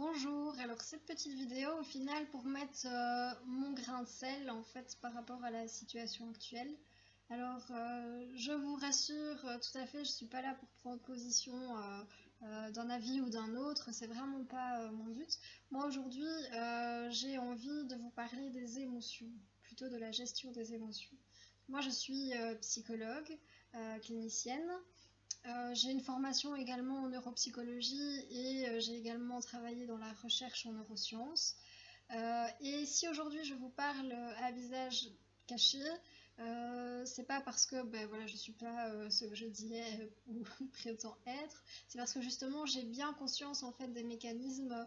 Bonjour, alors cette petite vidéo au final pour mettre mon grain de sel en fait par rapport à la situation actuelle. Alors je vous rassure tout à fait, je suis pas là pour prendre position d'un avis ou d'un autre, c'est vraiment pas mon but. Moi aujourd'hui j'ai envie de vous parler des émotions, plutôt de la gestion des émotions. Moi je suis psychologue, clinicienne. J'ai une formation également en neuropsychologie et j'ai également travaillé dans la recherche en neurosciences. Et si aujourd'hui je vous parle à visage caché, c'est pas parce que ben, voilà, je suis pas ce que je disais ou prétends être, c'est parce que justement j'ai bien conscience en fait des mécanismes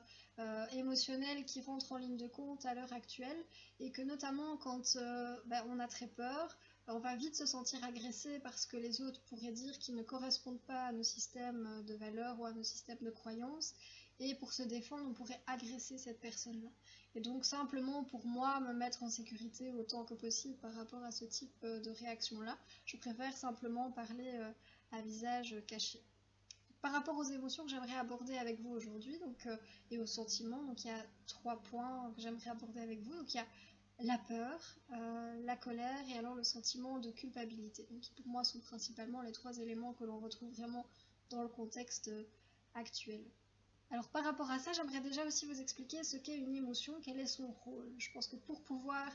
émotionnels qui rentrent en ligne de compte à l'heure actuelle et que notamment quand ben, on a très peur, on va vite se sentir agressé parce que les autres pourraient dire qu'ils ne correspondent pas à nos systèmes de valeurs ou à nos systèmes de croyances. Et pour se défendre, on pourrait agresser cette personne-là. Et donc simplement pour moi, me mettre en sécurité autant que possible par rapport à ce type de réaction-là, je préfère simplement parler à visage caché. Par rapport aux émotions que j'aimerais aborder avec vous aujourd'hui et aux sentiments, donc il y a 3 points que j'aimerais aborder avec vous. Donc il y a la peur, la colère et alors le sentiment de culpabilité. Donc, qui pour moi sont principalement les 3 éléments que l'on retrouve vraiment dans le contexte actuel. Alors par rapport à ça, j'aimerais déjà aussi vous expliquer ce qu'est une émotion, quel est son rôle. Je pense que pour pouvoir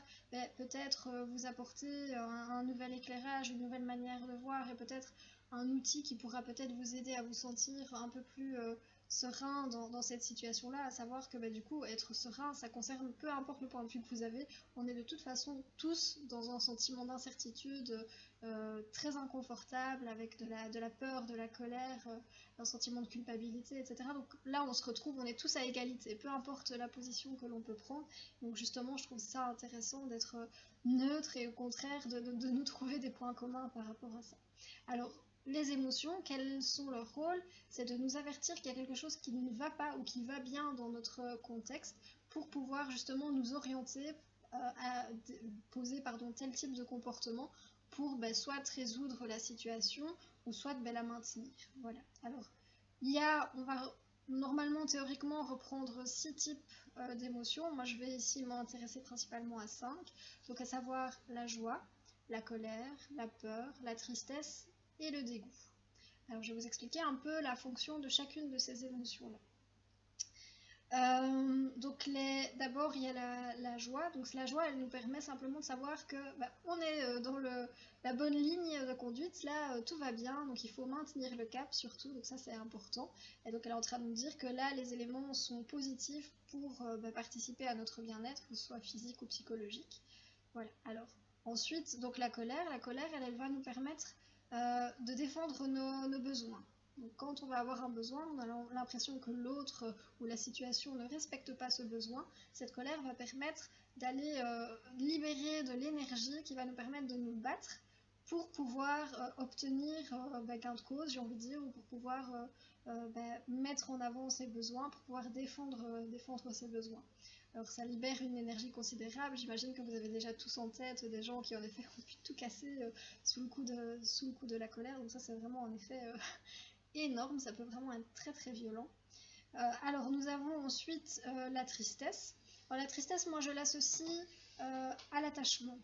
peut-être vous apporter un nouvel éclairage, une nouvelle manière de voir et peut-être un outil qui pourra peut-être vous aider à vous sentir un peu plus serein dans cette situation-là, à savoir que du coup être serein, ça concerne peu importe le point de vue que vous avez, on est de toute façon tous dans un sentiment d'incertitude très inconfortable avec de la peur, de la colère, un sentiment de culpabilité, etc. Donc là, on se retrouve, on est tous à égalité, peu importe la position que l'on peut prendre. Donc justement, je trouve ça intéressant d'être neutre et au contraire de nous trouver des points communs par rapport à ça. Alors, les émotions, quels sont leurs rôles? C'est de nous avertir qu'il y a quelque chose qui ne va pas ou qui va bien dans notre contexte pour pouvoir justement nous orienter à poser tel type de comportement pour soit résoudre la situation ou soit la maintenir. Voilà. Alors, on va normalement théoriquement reprendre 6 types d'émotions. Moi, je vais ici m'intéresser principalement à 5. Donc, à savoir la joie, la colère, la peur, la tristesse et le dégoût. Alors, je vais vous expliquer un peu la fonction de chacune de ces émotions-là. Donc d'abord il y a la joie. Donc la joie, elle nous permet simplement de savoir que on est dans la bonne ligne de conduite. Là, tout va bien. Donc il faut maintenir le cap surtout. Donc ça c'est important. Et donc elle est en train de nous dire que là les éléments sont positifs pour participer à notre bien-être, que ce soit physique ou psychologique. Voilà. Alors ensuite donc la colère, elle va nous permettre de défendre nos besoins. Donc, quand on va avoir un besoin, on a l'impression que l'autre ou la situation ne respecte pas ce besoin. Cette colère va permettre d'aller libérer de l'énergie qui va nous permettre de nous battre pour pouvoir obtenir gain de cause, j'ai envie de dire, ou pour pouvoir mettre en avant ses besoins, pour pouvoir défendre ses besoins. Alors ça libère une énergie considérable. J'imagine que vous avez déjà tous en tête des gens qui en effet ont pu tout casser sous le coup de la colère. Donc ça c'est vraiment en effet énorme, ça peut vraiment être très très violent. Alors nous avons ensuite la tristesse. Alors la tristesse, moi je l'associe à l'attachement.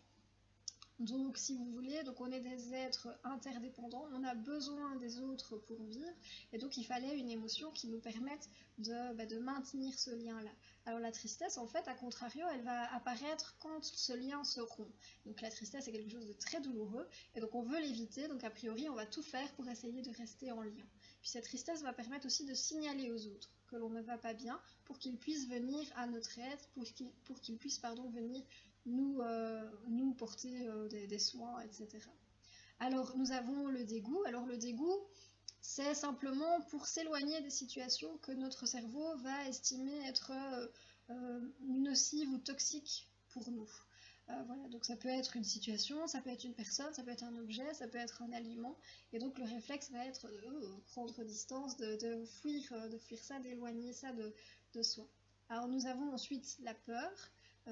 Donc si vous voulez, donc on est des êtres interdépendants, on a besoin des autres pour vivre, et donc il fallait une émotion qui nous permette de maintenir ce lien-là. Alors la tristesse, en fait, à contrario, elle va apparaître quand ce lien se rompt. Donc la tristesse est quelque chose de très douloureux, et donc on veut l'éviter, donc a priori on va tout faire pour essayer de rester en lien. Puis cette tristesse va permettre aussi de signaler aux autres que l'on ne va pas bien, pour qu'ils puissent venir à notre aide, pour qu'ils puissent venir nous porter des soins, etc. Alors nous avons le dégoût. Alors le dégoût, c'est simplement pour s'éloigner des situations que notre cerveau va estimer être nocives ou toxiques pour nous. Voilà, donc ça peut être une situation, ça peut être une personne, ça peut être un objet, ça peut être un aliment, et donc le réflexe va être de prendre distance, de fuir ça, d'éloigner ça de soi. Alors nous avons ensuite la peur,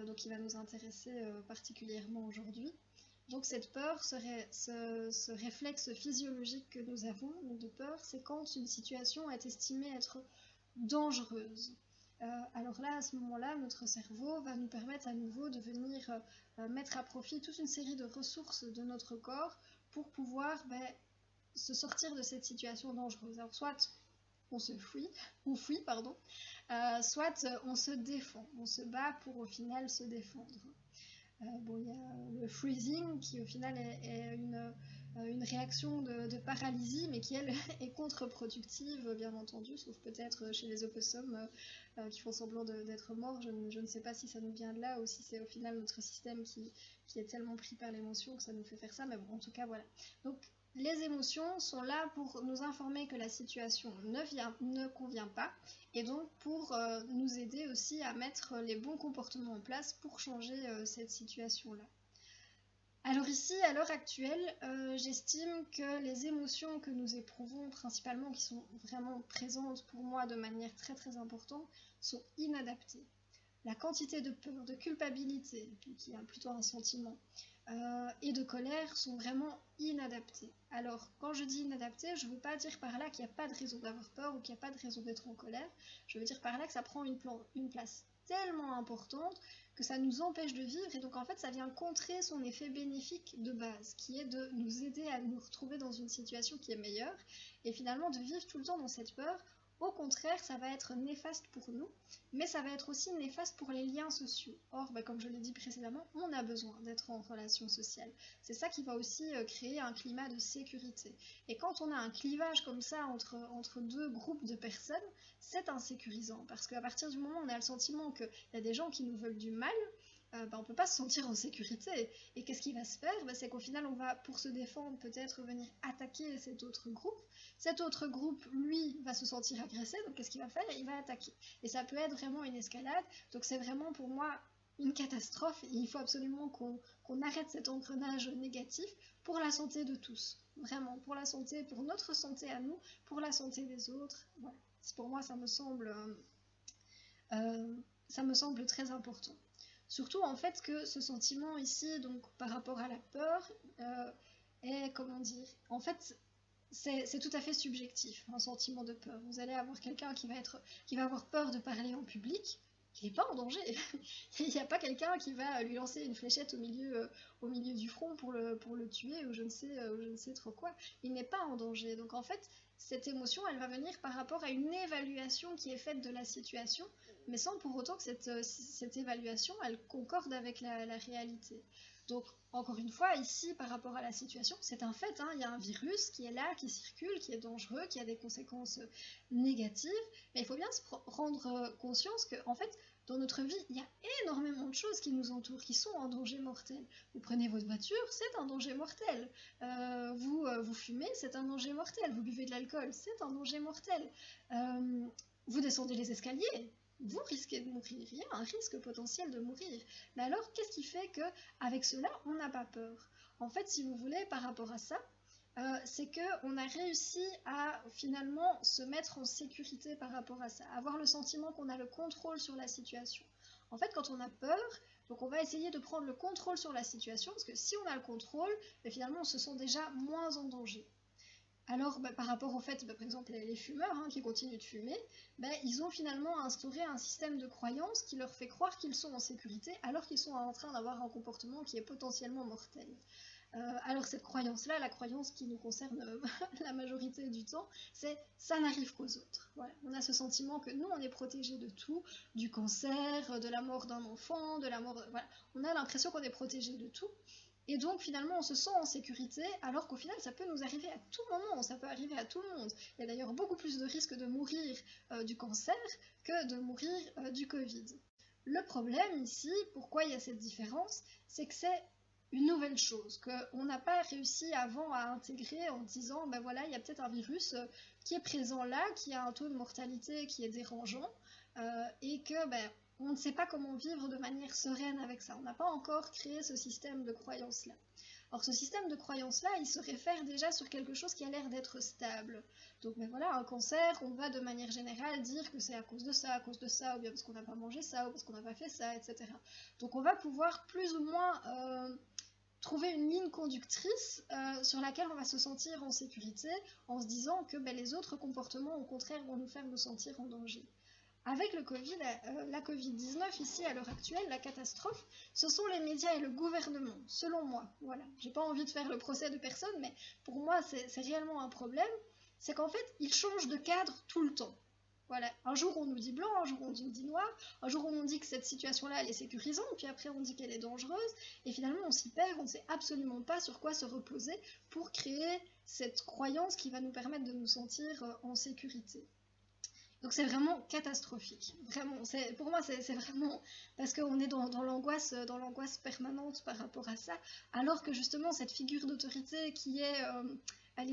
donc qui va nous intéresser particulièrement aujourd'hui. Donc cette peur, ce réflexe physiologique que nous avons de peur, c'est quand une situation est estimée être dangereuse. alors là, à ce moment-là, notre cerveau va nous permettre à nouveau de venir mettre à profit toute une série de ressources de notre corps pour pouvoir se sortir de cette situation dangereuse. Alors soit on fuit, pardon, soit on se défend, on se bat pour au final se défendre. Bon, il y a le freezing qui au final est une réaction de paralysie, mais qui elle est contre-productive, bien entendu, sauf peut-être chez les opossums qui font semblant d'être morts. Je ne sais pas si ça nous vient de là ou si c'est au final notre système qui est tellement pris par l'émotion que ça nous fait faire ça, mais bon, en tout cas, voilà. Donc, les émotions sont là pour nous informer que la situation ne convient pas et donc pour nous aider aussi à mettre les bons comportements en place pour changer cette situation-là. Alors ici, à l'heure actuelle, j'estime que les émotions que nous éprouvons principalement, qui sont vraiment présentes pour moi de manière très très importante, sont inadaptées. La quantité de peur, de culpabilité, qui est plutôt un sentiment, et de colère sont vraiment inadaptées. Alors, quand je dis inadaptées, je ne veux pas dire par là qu'il n'y a pas de raison d'avoir peur ou qu'il n'y a pas de raison d'être en colère. Je veux dire par là que ça prend une place tellement importante que ça nous empêche de vivre et donc en fait ça vient contrer son effet bénéfique de base qui est de nous aider à nous retrouver dans une situation qui est meilleure et finalement de vivre tout le temps dans cette peur. Au contraire, ça va être néfaste pour nous, mais ça va être aussi néfaste pour les liens sociaux. Or, comme je l'ai dit précédemment, on a besoin d'être en relation sociale. C'est ça qui va aussi créer un climat de sécurité. Et quand on a un clivage comme ça entre deux groupes de personnes, c'est insécurisant, parce qu'à partir du moment où on a le sentiment qu'il y a des gens qui nous veulent du mal, on ne peut pas se sentir en sécurité. Et qu'est-ce qui va se faire? C'est qu'au final, on va, pour se défendre, peut-être venir attaquer cet autre groupe. Cet autre groupe, lui, va se sentir agressé, donc qu'est-ce qu'il va faire? Il va attaquer. Et ça peut être vraiment une escalade. Donc c'est vraiment pour moi une catastrophe. Et il faut absolument qu'on arrête cet engrenage négatif pour la santé de tous. Vraiment, pour la santé, pour notre santé à nous, pour la santé des autres. Voilà. Pour moi, ça me semble très important. Surtout en fait que ce sentiment ici, donc par rapport à la peur, est, comment dire, en fait c'est tout à fait subjectif, un sentiment de peur. Vous allez avoir quelqu'un qui va avoir peur de parler en public, il n'est pas en danger. Il n'y a pas quelqu'un qui va lui lancer une fléchette au milieu du front pour le tuer ou je ne sais trop quoi. Il n'est pas en danger. Donc en fait, cette émotion, elle va venir par rapport à une évaluation qui est faite de la situation, mais sans pour autant que cette évaluation, elle concorde avec la réalité. Donc, encore une fois, ici, par rapport à la situation, c'est un fait, il y a un virus qui est là, qui circule, qui est dangereux, qui a des conséquences négatives, mais il faut bien se rendre conscience qu'en fait, dans notre vie, il y a énormément de choses qui nous entourent, qui sont un danger mortel. Vous prenez votre voiture, c'est un danger mortel. Vous fumez, c'est un danger mortel. Vous buvez de l'alcool, c'est un danger mortel. Vous descendez les escaliers, vous risquez de mourir, il y a un risque potentiel de mourir. Mais alors, qu'est-ce qui fait qu'avec cela, on n'a pas peur? En fait, si vous voulez, par rapport à ça, c'est qu'on a réussi à finalement se mettre en sécurité par rapport à ça, avoir le sentiment qu'on a le contrôle sur la situation. En fait, quand on a peur, donc on va essayer de prendre le contrôle sur la situation, parce que si on a le contrôle, finalement on se sent déjà moins en danger. Alors, par rapport au fait, par exemple, les fumeurs qui continuent de fumer, ils ont finalement instauré un système de croyance qui leur fait croire qu'ils sont en sécurité alors qu'ils sont en train d'avoir un comportement qui est potentiellement mortel. Alors cette croyance-là, la croyance qui nous concerne la majorité du temps, c'est ça n'arrive qu'aux autres. Voilà. On a ce sentiment que nous, on est protégé de tout, du cancer, de la mort d'un enfant, de la mort... Voilà. On a l'impression qu'on est protégé de tout. Et donc finalement on se sent en sécurité alors qu'au final ça peut nous arriver à tout moment, ça peut arriver à tout le monde. Il y a d'ailleurs beaucoup plus de risques de mourir du cancer que de mourir du Covid. Le problème ici, pourquoi il y a cette différence, c'est que c'est une nouvelle chose qu'on n'a pas réussi avant à intégrer en disant voilà, il y a peut-être un virus qui est présent là, qui a un taux de mortalité qui est dérangeant et que on ne sait pas comment vivre de manière sereine avec ça. On n'a pas encore créé ce système de croyance-là. Or, ce système de croyance-là, il se réfère déjà sur quelque chose qui a l'air d'être stable. Donc, voilà, un cancer, on va de manière générale dire que c'est à cause de ça, ou bien parce qu'on n'a pas mangé ça, ou parce qu'on n'a pas fait ça, etc. Donc, on va pouvoir plus ou moins trouver une ligne conductrice sur laquelle on va se sentir en sécurité, en se disant que les autres comportements, au contraire, vont nous faire nous sentir en danger. avec le Covid, la Covid-19 ici à l'heure actuelle, la catastrophe, ce sont les médias et le gouvernement, selon moi. Voilà, j'ai pas envie de faire le procès de personne, mais pour moi c'est réellement un problème, c'est qu'en fait ils changent de cadre tout le temps. Voilà, un jour on nous dit blanc, un jour on nous dit noir, un jour on nous dit que cette situation-là elle est sécurisante, puis après on dit qu'elle est dangereuse, et finalement on s'y perd, on ne sait absolument pas sur quoi se reposer pour créer cette croyance qui va nous permettre de nous sentir en sécurité. Donc c'est vraiment catastrophique. Vraiment, pour moi, c'est vraiment parce qu'on est dans l'angoisse permanente par rapport à ça, alors que justement cette figure d'autorité qui est, je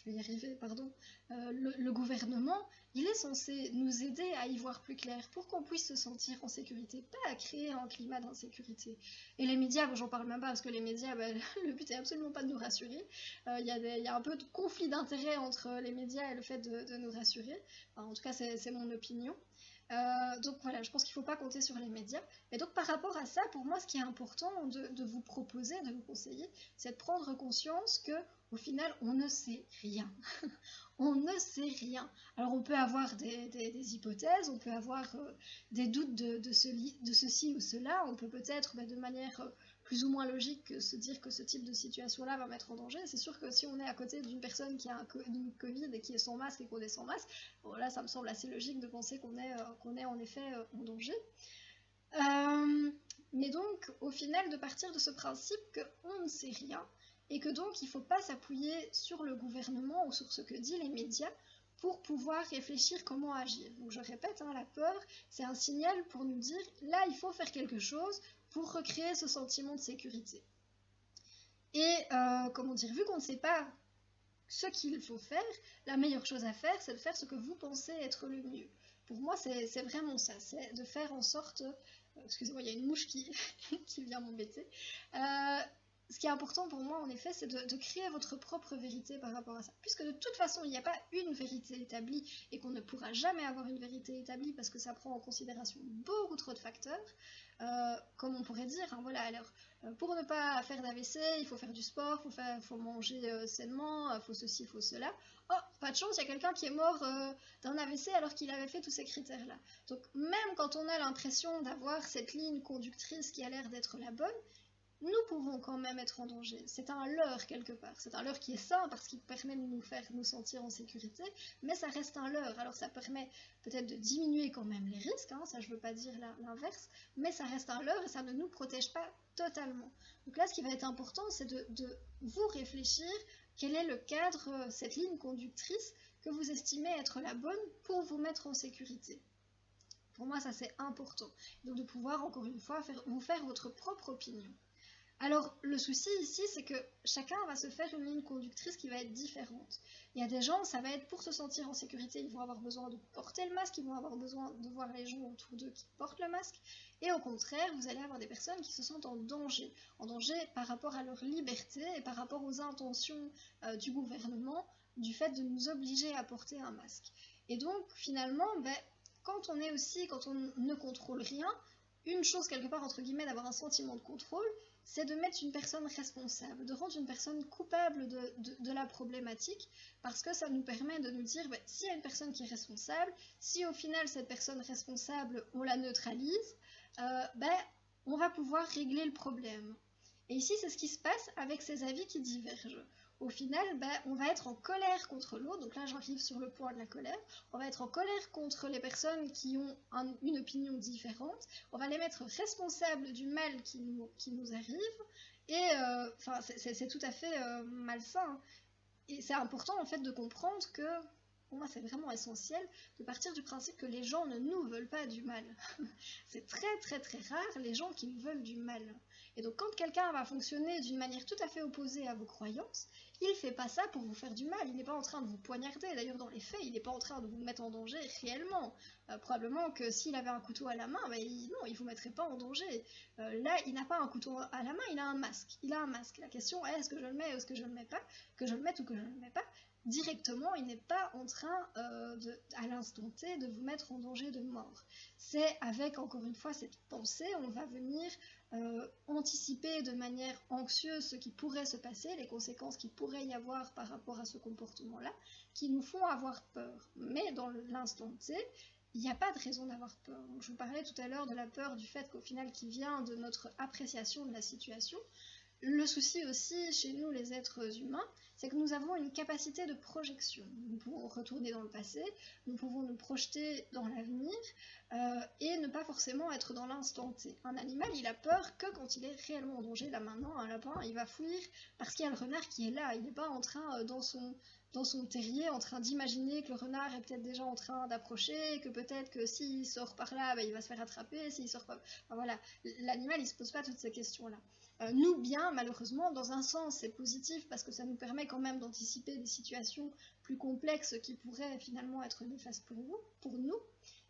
vais y arriver, pardon, le gouvernement, il est censé nous aider à y voir plus clair pour qu'on puisse se sentir en sécurité, pas à créer un climat d'insécurité. Et les médias, bon, j'en parle même pas parce que les médias, le but est absolument pas de nous rassurer. Il y a un peu de conflit d'intérêts entre les médias et le fait de nous rassurer. Enfin, en tout cas, c'est mon opinion. Donc voilà, je pense qu'il ne faut pas compter sur les médias. Et donc par rapport à ça, pour moi, ce qui est important de vous proposer, de vous conseiller, c'est de prendre conscience que au final, on ne sait rien. On ne sait rien. Alors on peut avoir des hypothèses, on peut avoir des doutes de ceci ou cela, on peut peut-être de manière plus ou moins logique se dire que ce type de situation-là va mettre en danger. C'est sûr que si on est à côté d'une personne qui a une Covid et qui est sans masque et qu'on est sans masque, bon, là ça me semble assez logique de penser qu'on est en effet en danger. Mais donc au final de partir de ce principe qu'on ne sait rien, et que donc il ne faut pas s'appuyer sur le gouvernement ou sur ce que disent les médias pour pouvoir réfléchir comment agir. Donc je répète, la peur, c'est un signal pour nous dire, là il faut faire quelque chose pour recréer ce sentiment de sécurité. Et comment dire, vu qu'on ne sait pas ce qu'il faut faire, la meilleure chose à faire, c'est de faire ce que vous pensez être le mieux. Pour moi, c'est vraiment ça, c'est de faire en sorte... excusez-moi, il y a une mouche qui vient m'embêter. Ce qui est important pour moi, en effet, c'est de créer votre propre vérité par rapport à ça. Puisque de toute façon, il n'y a pas une vérité établie et qu'on ne pourra jamais avoir une vérité établie parce que ça prend en considération beaucoup trop de facteurs. Comme on pourrait dire, voilà, alors, pour ne pas faire d'AVC, il faut faire du sport, il faut manger sainement, il faut ceci, il faut cela. Oh, pas de chance, il y a quelqu'un qui est mort d'un AVC alors qu'il avait fait tous ces critères-là. Donc même quand on a l'impression d'avoir cette ligne conductrice qui a l'air d'être la bonne, nous pouvons quand même être en danger. C'est un leurre quelque part. C'est un leurre qui est sain parce qu'il permet de nous faire nous sentir en sécurité, mais ça reste un leurre. Alors ça permet peut-être de diminuer quand même les risques, ça je ne veux pas dire l'inverse, mais ça reste un leurre et ça ne nous protège pas totalement. Donc là, ce qui va être important, c'est de vous réfléchir quel est le cadre, cette ligne conductrice que vous estimez être la bonne pour vous mettre en sécurité. Pour moi, ça c'est important. Donc de pouvoir, encore une fois, vous faire votre propre opinion. Alors, le souci ici, c'est que chacun va se faire une ligne conductrice qui va être différente. Il y a des gens, ça va être pour se sentir en sécurité, ils vont avoir besoin de porter le masque, ils vont avoir besoin de voir les gens autour d'eux qui portent le masque. Et au contraire, vous allez avoir des personnes qui se sentent en danger par rapport à leur liberté et par rapport aux intentions du gouvernement, du fait de nous obliger à porter un masque. Et donc, finalement, quand on ne contrôle rien, une chose quelque part, entre guillemets, d'avoir un sentiment de contrôle, c'est de mettre une personne responsable, de rendre une personne coupable de la problématique, parce que ça nous permet de nous dire, s'il y a une personne qui est responsable, si au final cette personne responsable, on la neutralise, on va pouvoir régler le problème. Et ici, c'est ce qui se passe avec ces avis qui divergent. Au final, on va être en colère contre l'autre, donc là j'arrive sur le point de la colère, on va être en colère contre les personnes qui ont une opinion différente, on va les mettre responsables du mal qui nous arrive, et c'est tout à fait malsain. Et c'est important en fait de comprendre que, pour moi c'est vraiment essentiel, de partir du principe que les gens ne nous veulent pas du mal. C'est très très très rare les gens qui nous veulent du mal. Et donc quand quelqu'un va fonctionner d'une manière tout à fait opposée à vos croyances, il ne fait pas ça pour vous faire du mal, il n'est pas en train de vous poignarder, d'ailleurs dans les faits, il n'est pas en train de vous mettre en danger réellement. Probablement que s'il avait un couteau à la main, il ne vous mettrait pas en danger. Là, il n'a pas un couteau à la main, il a un masque. La question est, est-ce que je le mets ou est-ce que je ne le mets pas, que je le mette ou que je ne le mets pas, directement, il n'est pas en train, à l'instant T, de vous mettre en danger de mort. C'est avec, encore une fois, cette pensée, on va venir anticiper de manière anxieuse ce qui pourrait se passer, les conséquences qu'il pourrait y avoir par rapport à ce comportement-là, qui nous font avoir peur. Mais dans l'instant T, il n'y a pas de raison d'avoir peur. Donc, je vous parlais tout à l'heure de la peur du fait qu'au final, qui vient de notre appréciation de la situation. Le souci aussi chez nous, les êtres humains, c'est que nous avons une capacité de projection. Nous pouvons retourner dans le passé, nous pouvons nous projeter dans l'avenir et ne pas forcément être dans l'instant T. Un animal, il a peur que quand il est réellement en danger. Là maintenant, un lapin, il va fuir parce qu'il y a le renard qui est là. Il n'est pas en train, dans son terrier, en train d'imaginer que le renard est peut-être déjà en train d'approcher, que peut-être que s'il sort par là, il va se faire attraper, s'il sort pas... Enfin, voilà, l'animal, il ne se pose pas toutes ces questions-là. Nous, bien, malheureusement, dans un sens, c'est positif parce que ça nous permet quand même d'anticiper des situations plus complexes qui pourraient finalement être néfastes pour nous.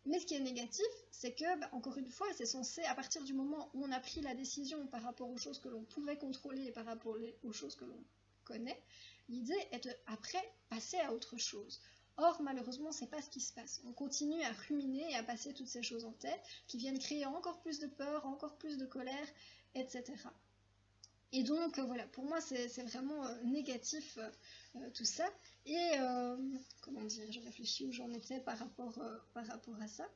Mais ce qui est négatif, c'est que, encore une fois, c'est censé, à partir du moment où on a pris la décision par rapport aux choses que l'on pouvait contrôler et par rapport aux choses que l'on connaît, l'idée est de, après, passer à autre chose. Or, malheureusement, c'est pas ce qui se passe. On continue à ruminer et à passer toutes ces choses en tête qui viennent créer encore plus de peur, encore plus de colère, etc. Et donc, voilà, pour moi, c'est vraiment négatif tout ça. Et, comment dire, je réfléchis où j'en étais par rapport à ça.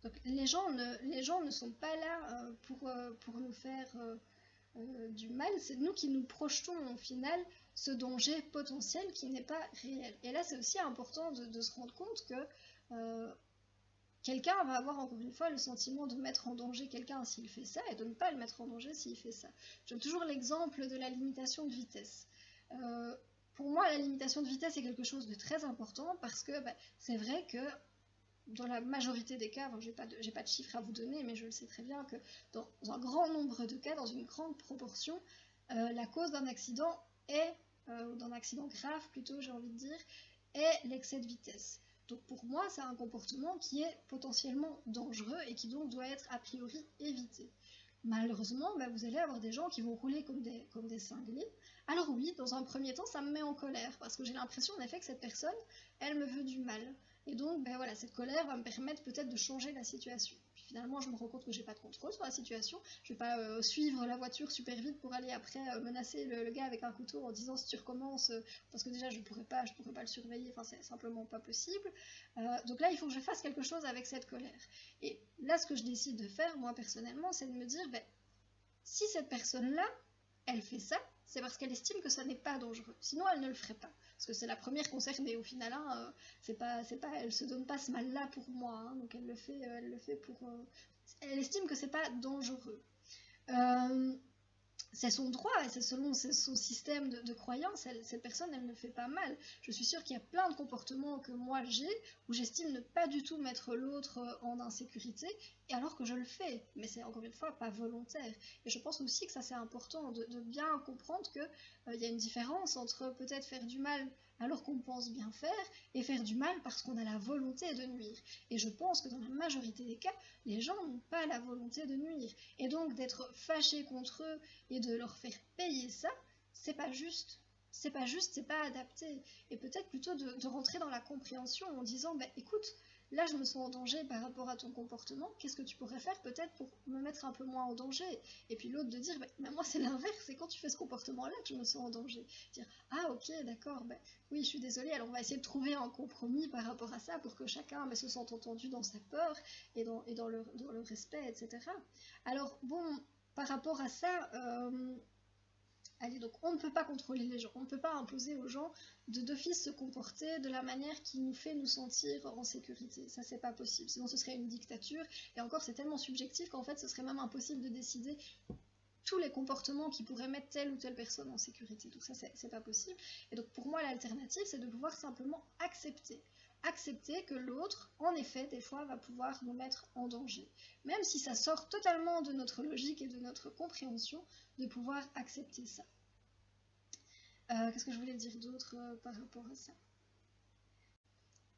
Donc, les gens ne sont pas là pour nous faire du mal, c'est nous qui nous projetons au final ce danger potentiel qui n'est pas réel. Et là, c'est aussi important de se rendre compte que quelqu'un va avoir encore une fois le sentiment de mettre en danger quelqu'un s'il fait ça et de ne pas le mettre en danger s'il fait ça. Je donne toujours l'exemple de la limitation de vitesse. Pour moi, la limitation de vitesse est quelque chose de très important parce que c'est vrai que dans la majorité des cas, j'ai pas de chiffres à vous donner, mais je le sais très bien que dans un grand nombre de cas, dans une grande proportion, la cause d'un accident ou d'un accident grave plutôt, j'ai envie de dire, est l'excès de vitesse. Donc pour moi, c'est un comportement qui est potentiellement dangereux et qui donc doit être a priori évité. Malheureusement, vous allez avoir des gens qui vont rouler comme des cinglés. Alors oui, dans un premier temps, ça me met en colère parce que j'ai l'impression en effet que cette personne, elle me veut du mal. Et donc, voilà, cette colère va me permettre peut-être de changer la situation. Puis finalement, je me rends compte que j'ai pas de contrôle sur la situation. Je vais pas suivre la voiture super vite pour aller après menacer le gars avec un couteau en disant si tu recommences, parce que déjà je pourrais pas le surveiller. Enfin, c'est simplement pas possible. Donc là, il faut que je fasse quelque chose avec cette colère. Et là, ce que je décide de faire, moi personnellement, c'est de me dire, si cette personne-là, elle fait ça, c'est parce qu'elle estime que ça n'est pas dangereux. Sinon, elle ne le ferait pas. Parce que c'est la première concernée au final. Elle se donne pas ce mal-là pour moi. Hein, donc elle le fait pour. Elle estime que c'est pas dangereux. C'est son droit et c'est selon son système de croyance, cette personne, elle ne fait pas mal. Je suis sûre qu'il y a plein de comportements que moi j'ai où j'estime ne pas du tout mettre l'autre en insécurité, et alors que je le fais, mais c'est encore une fois pas volontaire. Et je pense aussi que ça c'est important de bien comprendre qu'il y a une différence entre peut-être faire du mal alors qu'on pense bien faire et faire du mal parce qu'on a la volonté de nuire. Et je pense que dans la majorité des cas, les gens n'ont pas la volonté de nuire. Et donc d'être fâché contre eux et de leur faire payer ça, c'est pas juste. C'est pas juste, c'est pas adapté. Et peut-être plutôt de rentrer dans la compréhension en disant, écoute, là je me sens en danger par rapport à ton comportement, qu'est-ce que tu pourrais faire peut-être pour me mettre un peu moins en danger? Et puis l'autre de dire, mais moi c'est l'inverse, c'est quand tu fais ce comportement-là que je me sens en danger. Dire, ah ok, d'accord, oui je suis désolée, alors on va essayer de trouver un compromis par rapport à ça pour que chacun se sente entendu dans sa peur et dans le respect, etc. Alors bon, par rapport à ça, allez, donc on ne peut pas contrôler les gens, on ne peut pas imposer aux gens d'office se comporter de la manière qui nous fait nous sentir en sécurité. Ça, c'est pas possible, sinon ce serait une dictature, et encore c'est tellement subjectif qu'en fait ce serait même impossible de décider tous les comportements qui pourraient mettre telle ou telle personne en sécurité. Donc ça, c'est pas possible. Et donc pour moi, l'alternative, c'est de pouvoir simplement accepter que l'autre, en effet, des fois, va pouvoir nous mettre en danger. Même si ça sort totalement de notre logique et de notre compréhension, de pouvoir accepter ça. Qu'est-ce que je voulais dire d'autre par rapport à ça?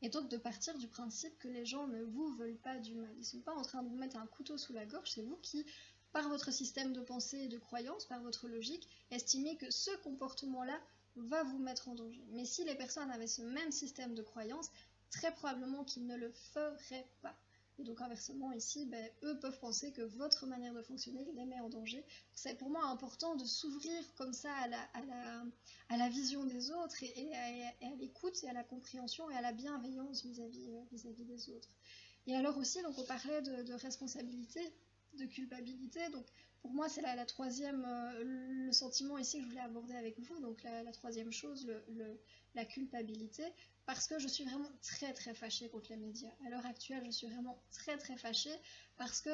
Et donc de partir du principe que les gens ne vous veulent pas du mal. Ils ne sont pas en train de vous mettre un couteau sous la gorge, c'est vous qui, par votre système de pensée et de croyance, par votre logique, estimez que ce comportement-là va vous mettre en danger. Mais si les personnes avaient ce même système de croyance, très probablement qu'ils ne le feraient pas. Et donc inversement ici, eux peuvent penser que votre manière de fonctionner les met en danger. C'est pour moi important de s'ouvrir comme ça à la vision des autres et à l'écoute et à la compréhension et à la bienveillance vis-à-vis des autres. Et alors aussi, donc on parlait de responsabilité, de culpabilité. Donc pour moi, c'est la troisième, le sentiment ici que je voulais aborder avec vous. Donc la troisième chose, la culpabilité, parce que je suis vraiment très très fâchée contre les médias. À l'heure actuelle, je suis vraiment très très fâchée parce que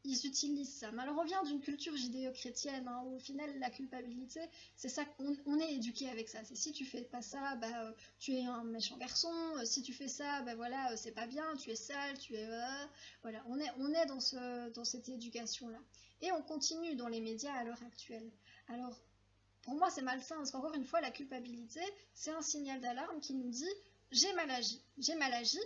ils utilisent ça. Mais alors on vient d'une culture judéo-chrétienne, hein, où au final la culpabilité, c'est ça qu'on est éduqué avec ça. C'est si tu fais pas ça, tu es un méchant garçon. Si tu fais ça, voilà, c'est pas bien, tu es sale, tu es voilà. On est dans cette éducation-là. Et on continue dans les médias à l'heure actuelle. Alors pour moi c'est malsain parce qu'encore une fois la culpabilité, c'est un signal d'alarme qui nous dit j'ai mal agi,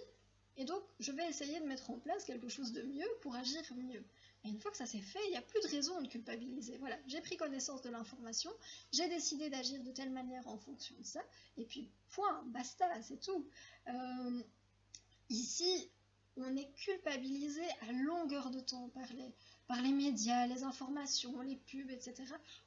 et donc je vais essayer de mettre en place quelque chose de mieux pour agir mieux. Et une fois que ça s'est fait, il n'y a plus de raison de culpabiliser. Voilà, j'ai pris connaissance de l'information, j'ai décidé d'agir de telle manière en fonction de ça, et puis point, basta, c'est tout. Ici, on est culpabilisé à longueur de temps par les médias, les informations, les pubs, etc.,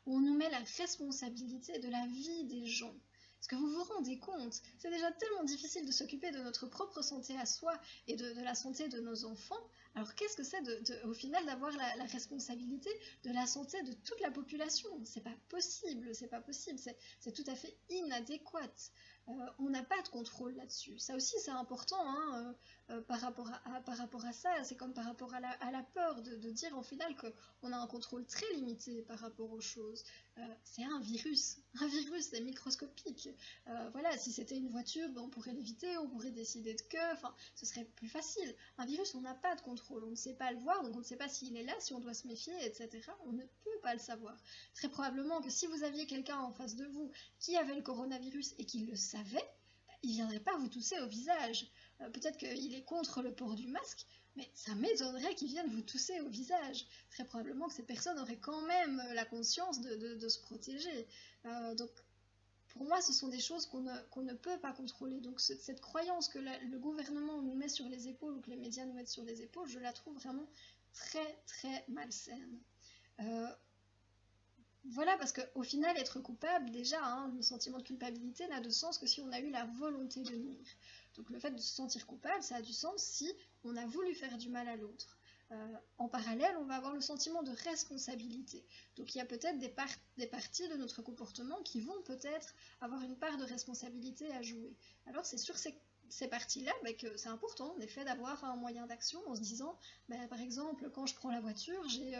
où on nous met la responsabilité de la vie des gens. Est-ce que vous vous rendez compte? C'est déjà tellement difficile de s'occuper de notre propre santé à soi et de la santé de nos enfants. Alors qu'est-ce que c'est au final d'avoir la responsabilité de la santé de toute la population? C'est pas possible, c'est tout à fait inadéquat. On n'a pas de contrôle là-dessus. Ça aussi c'est important, hein, par rapport à ça. C'est comme par rapport à la peur de dire au final qu'on a un contrôle très limité par rapport aux choses. C'est un virus c'est microscopique. Voilà, si c'était une voiture, on pourrait l'éviter, on pourrait décider de que, enfin, ce serait plus facile. Un virus, on n'a pas de contrôle, on ne sait pas le voir, donc on ne sait pas s'il est là, si on doit se méfier, etc. On ne peut pas le savoir. Très probablement que si vous aviez quelqu'un en face de vous qui avait le coronavirus et qui le savait, il ne viendrait pas vous tousser au visage. Peut-être qu'il est contre le port du masque, mais ça m'étonnerait qu'il vienne vous tousser au visage. Très probablement que cette personne aurait quand même la conscience de se protéger. Donc, pour moi, ce sont des choses qu'on ne peut pas contrôler. Donc, cette croyance que le gouvernement nous met sur les épaules ou que les médias nous mettent sur les épaules, je la trouve vraiment très, très malsaine. Voilà, parce qu'au final, être coupable, déjà, hein, le sentiment de culpabilité n'a de sens que si on a eu la volonté de nuire. Donc le fait de se sentir coupable, ça a du sens si on a voulu faire du mal à l'autre. En parallèle, on va avoir le sentiment de responsabilité. Donc il y a peut-être des parties de notre comportement qui vont peut-être avoir une part de responsabilité à jouer. Alors c'est sur ces parties-là que c'est important en effet d'avoir un moyen d'action en se disant, par exemple, quand je prends la voiture, j'ai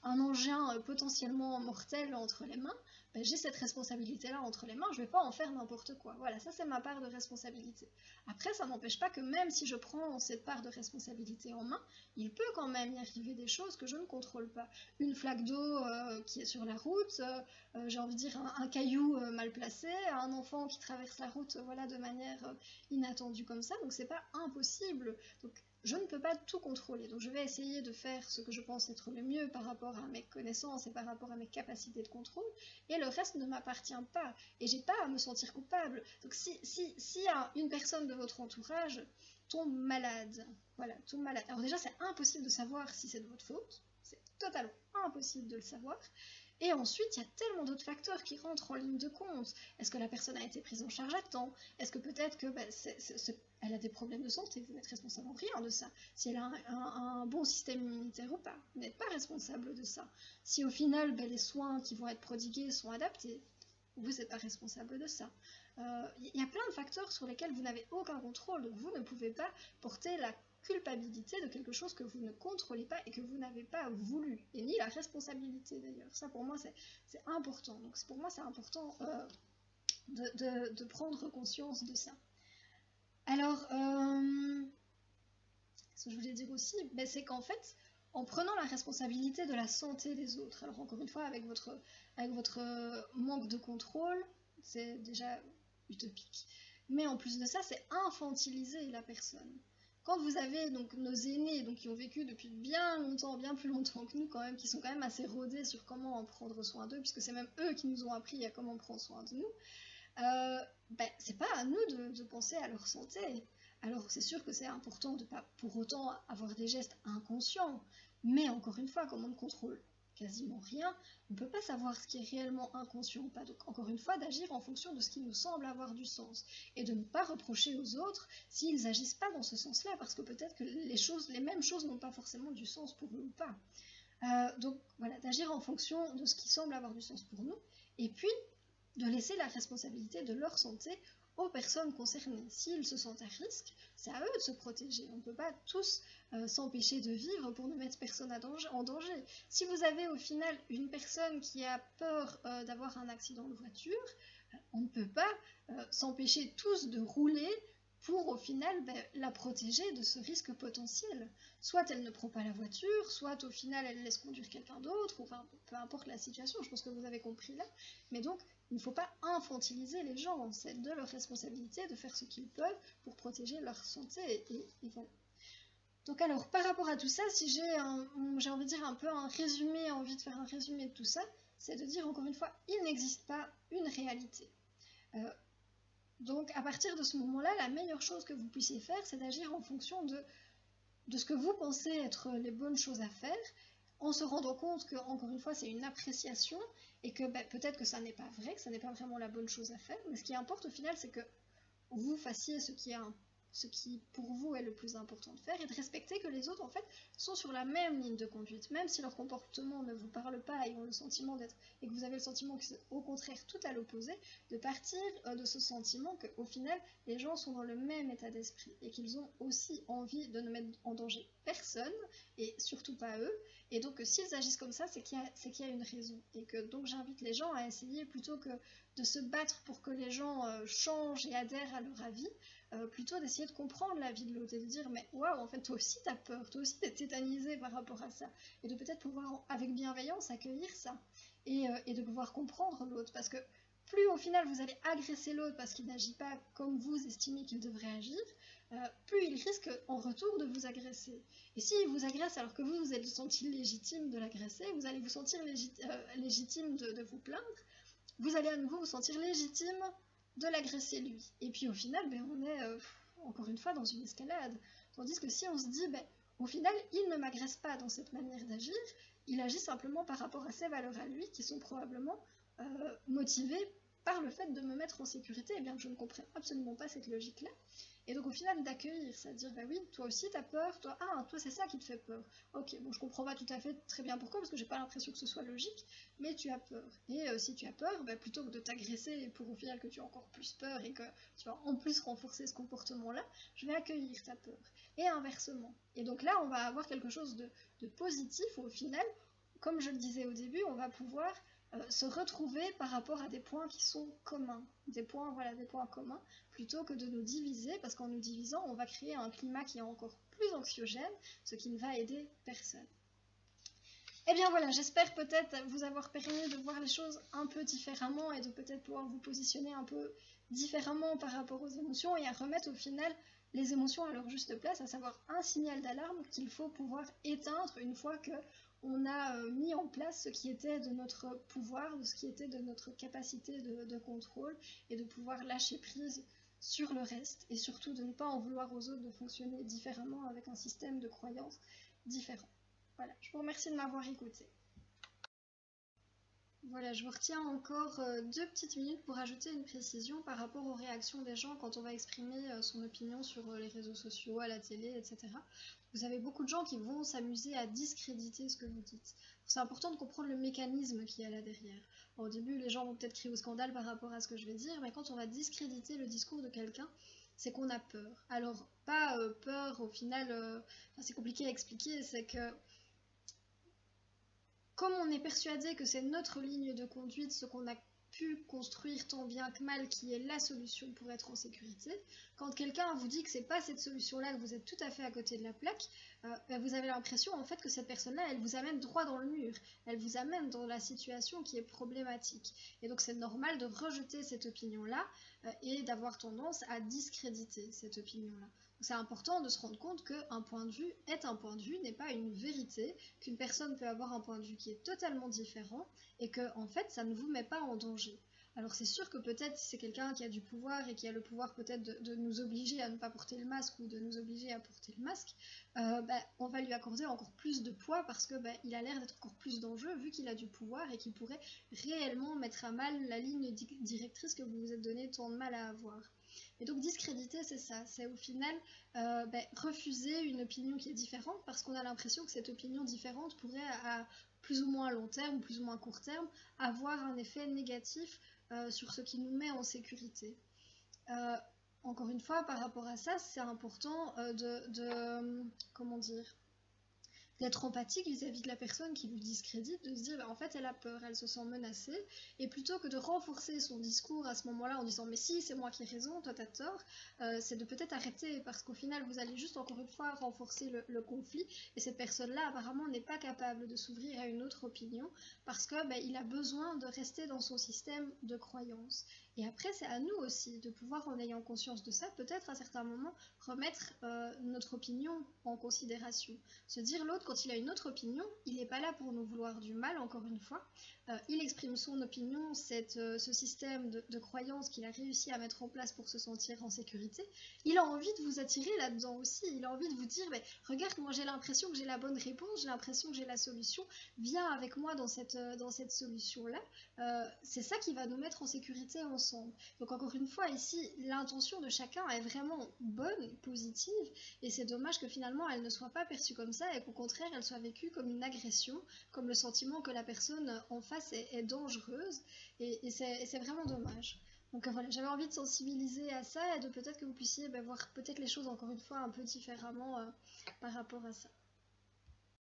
un engin potentiellement mortel entre les mains, j'ai cette responsabilité-là entre les mains, je ne vais pas en faire n'importe quoi. Voilà, ça c'est ma part de responsabilité. Après, ça n'empêche pas que même si je prends cette part de responsabilité en main, il peut quand même y arriver des choses que je ne contrôle pas. Une flaque d'eau qui est sur la route, j'ai envie de dire un caillou mal placé, un enfant qui traverse la route voilà, de manière inattendue comme ça, donc c'est pas impossible. Donc je ne peux pas tout contrôler, donc je vais essayer de faire ce que je pense être le mieux par rapport à mes connaissances et par rapport à mes capacités de contrôle, et le reste ne m'appartient pas, et j'ai pas à me sentir coupable. Donc si une personne de votre entourage tombe malade, voilà, tombe malade, alors déjà c'est impossible de savoir si c'est de votre faute, c'est totalement impossible de le savoir, et ensuite, il y a tellement d'autres facteurs qui rentrent en ligne de compte. Est-ce que la personne a été prise en charge à temps? Est-ce que peut-être que elle a des problèmes de santé? Vous n'êtes responsable en rien de ça. Si elle a un bon système immunitaire ou pas, vous n'êtes pas responsable de ça. Si au final, les soins qui vont être prodigués sont adaptés, vous n'êtes pas responsable de ça. Il y a plein de facteurs sur lesquels vous n'avez aucun contrôle, donc vous ne pouvez pas porter la culpabilité de quelque chose que vous ne contrôlez pas et que vous n'avez pas voulu, et ni la responsabilité d'ailleurs. Ça pour moi c'est important, donc pour moi c'est important de prendre conscience de ça. Alors, ce que je voulais dire aussi, c'est qu'en fait, en prenant la responsabilité de la santé des autres, alors encore une fois avec votre manque de contrôle, c'est déjà utopique, mais en plus de ça, c'est infantiliser la personne. Quand vous avez donc nos aînés donc, qui ont vécu depuis bien longtemps, bien plus longtemps que nous quand même, qui sont quand même assez rodés sur comment en prendre soin d'eux, puisque c'est même eux qui nous ont appris à comment prendre soin de nous, c'est pas à nous de penser à leur santé. Alors c'est sûr que c'est important de pas pour autant avoir des gestes inconscients, mais encore une fois, comme on ne contrôle quasiment rien, on ne peut pas savoir ce qui est réellement inconscient ou pas. Donc encore une fois, d'agir en fonction de ce qui nous semble avoir du sens et de ne pas reprocher aux autres s'ils n'agissent pas dans ce sens-là, parce que peut-être que les mêmes choses n'ont pas forcément du sens pour eux ou pas. Donc voilà, d'agir en fonction de ce qui semble avoir du sens pour nous, et puis de laisser la responsabilité de leur santé aux personnes concernées. S'ils se sentent à risque, c'est à eux de se protéger. On ne peut pas tous s'empêcher de vivre pour ne mettre personne en danger. Si vous avez au final une personne qui a peur d'avoir un accident de voiture, on ne peut pas s'empêcher tous de rouler pour au final la protéger de ce risque potentiel. Soit elle ne prend pas la voiture, soit au final elle laisse conduire quelqu'un d'autre, enfin peu importe la situation, je pense que vous avez compris là. Mais donc il ne faut pas infantiliser les gens, c'est de leur responsabilité de faire ce qu'ils peuvent pour protéger leur santé et voilà. Donc alors par rapport à tout ça, si j'ai envie de dire un peu envie de faire un résumé de tout ça, c'est de dire encore une fois, il n'existe pas une réalité. Donc à partir de ce moment-là, la meilleure chose que vous puissiez faire, c'est d'agir en fonction de ce que vous pensez être les bonnes choses à faire, en se rendant compte que, encore une fois, c'est une appréciation et que peut-être que ça n'est pas vrai, que ça n'est pas vraiment la bonne chose à faire, mais ce qui importe au final, c'est que vous fassiez ce qui pour vous est le plus important de faire et de respecter que les autres en fait sont sur la même ligne de conduite, même si leur comportement ne vous parle pas et ont le sentiment d'être et que vous avez le sentiment que c'est au contraire tout à l'opposé, de partir de ce sentiment qu'au final les gens sont dans le même état d'esprit et qu'ils ont aussi envie de ne mettre en danger personne et surtout pas eux, et donc s'ils agissent comme ça c'est qu'il y a une raison, et que donc j'invite les gens à essayer plutôt que de se battre pour que les gens changent et adhèrent à leur avis, plutôt d'essayer de comprendre la vie de l'autre et de dire mais waouh, en fait toi aussi t'as peur, toi aussi t'es tétanisé par rapport à ça, et de peut-être pouvoir avec bienveillance accueillir ça et de pouvoir comprendre l'autre, parce que plus au final vous allez agresser l'autre parce qu'il n'agit pas comme vous estimez qu'il devrait agir, plus il risque en retour de vous agresser. Et s'il vous agresse alors que vous êtes senti légitime de l'agresser, vous allez vous sentir légitime de vous plaindre, vous allez à nouveau vous sentir légitime de l'agresser lui. Et puis au final, on est encore une fois dans une escalade. Tandis que si on se dit, au final, il ne m'agresse pas dans cette manière d'agir, il agit simplement par rapport à ses valeurs à lui, qui sont probablement motivées par le fait de me mettre en sécurité, et bien je ne comprends absolument pas cette logique-là. Et donc au final d'accueillir, c'est-à-dire oui, toi aussi t'as peur, toi c'est ça qui te fait peur. Ok, bon je comprends pas tout à fait très bien pourquoi, parce que j'ai pas l'impression que ce soit logique, mais tu as peur. Et si tu as peur, plutôt que de t'agresser pour au final que tu as encore plus peur et que tu vas en plus renforcer ce comportement-là, je vais accueillir ta peur. Et inversement. Et donc là on va avoir quelque chose de positif où au final, comme je le disais au début, on va pouvoir se retrouver par rapport à des points qui sont communs, des points communs, plutôt que de nous diviser, parce qu'en nous divisant, on va créer un climat qui est encore plus anxiogène, ce qui ne va aider personne. Et bien voilà, j'espère peut-être vous avoir permis de voir les choses un peu différemment et de peut-être pouvoir vous positionner un peu différemment par rapport aux émotions et à remettre au final les émotions à leur juste place, à savoir un signal d'alarme qu'il faut pouvoir éteindre une fois que on a mis en place ce qui était de notre pouvoir, de ce qui était de notre capacité de contrôle, et de pouvoir lâcher prise sur le reste, et surtout de ne pas en vouloir aux autres de fonctionner différemment avec un système de croyances différent. Voilà, je vous remercie de m'avoir écouté. Voilà, je vous retiens encore 2 petites minutes pour ajouter une précision par rapport aux réactions des gens quand on va exprimer son opinion sur les réseaux sociaux, à la télé, etc. Vous avez beaucoup de gens qui vont s'amuser à discréditer ce que vous dites. C'est important de comprendre le mécanisme qui est là derrière. Au début, les gens vont peut-être crier au scandale par rapport à ce que je vais dire, mais quand on va discréditer le discours de quelqu'un, c'est qu'on a peur. Alors, pas peur au final, c'est compliqué à expliquer, c'est que comme on est persuadé que c'est notre ligne de conduite, ce qu'on a pu construire tant bien que mal, qui est la solution pour être en sécurité, quand quelqu'un vous dit que c'est pas cette solution-là, que vous êtes tout à fait à côté de la plaque, vous avez l'impression en fait que cette personne-là, elle vous amène droit dans le mur, elle vous amène dans la situation qui est problématique. Et donc c'est normal de rejeter cette opinion-là et d'avoir tendance à discréditer cette opinion-là. C'est important de se rendre compte qu'un point de vue est un point de vue, n'est pas une vérité, qu'une personne peut avoir un point de vue qui est totalement différent et que en fait ça ne vous met pas en danger. Alors c'est sûr que peut-être si c'est quelqu'un qui a du pouvoir et qui a le pouvoir peut-être de nous obliger à ne pas porter le masque ou de nous obliger à porter le masque, on va lui accorder encore plus de poids parce que il a l'air d'être encore plus dangereux vu qu'il a du pouvoir et qu'il pourrait réellement mettre à mal la ligne directrice que vous vous êtes donné tant de mal à avoir. Et donc discréditer, c'est ça, c'est au final refuser une opinion qui est différente parce qu'on a l'impression que cette opinion différente pourrait à plus ou moins long terme, plus ou moins court terme, avoir un effet négatif sur ce qui nous met en sécurité. Euh, Encore une fois, par rapport à ça, c'est important comment dire, d'être empathique vis-à-vis de la personne qui vous discrédite, de se dire en fait elle a peur, elle se sent menacée, et plutôt que de renforcer son discours à ce moment-là en disant mais si c'est moi qui ai raison, toi t'as tort, c'est de peut-être arrêter parce qu'au final vous allez juste encore une fois renforcer le conflit et cette personne-là apparemment n'est pas capable de s'ouvrir à une autre opinion parce que il a besoin de rester dans son système de croyance. Et après c'est à nous aussi de pouvoir en ayant conscience de ça peut-être à certains moments remettre notre opinion en considération. Se dire l'autre, quand il a une autre opinion, il n'est pas là pour nous vouloir du mal, encore une fois. Il exprime son opinion, ce système de croyance qu'il a réussi à mettre en place pour se sentir en sécurité. Il a envie de vous attirer là-dedans aussi. Il a envie de vous dire, regarde, moi j'ai l'impression que j'ai la bonne réponse, j'ai l'impression que j'ai la solution. Viens avec moi dans cette solution-là. C'est ça qui va nous mettre en sécurité ensemble. Donc encore une fois, ici, l'intention de chacun est vraiment bonne, positive, et c'est dommage que finalement elle ne soit pas perçue comme ça et qu'au contraire elle soit vécue comme une agression, comme le sentiment que la personne en face est dangereuse, et c'est vraiment dommage. Donc voilà, j'avais envie de sensibiliser à ça et de peut-être que vous puissiez voir peut-être les choses encore une fois un peu différemment par rapport à ça.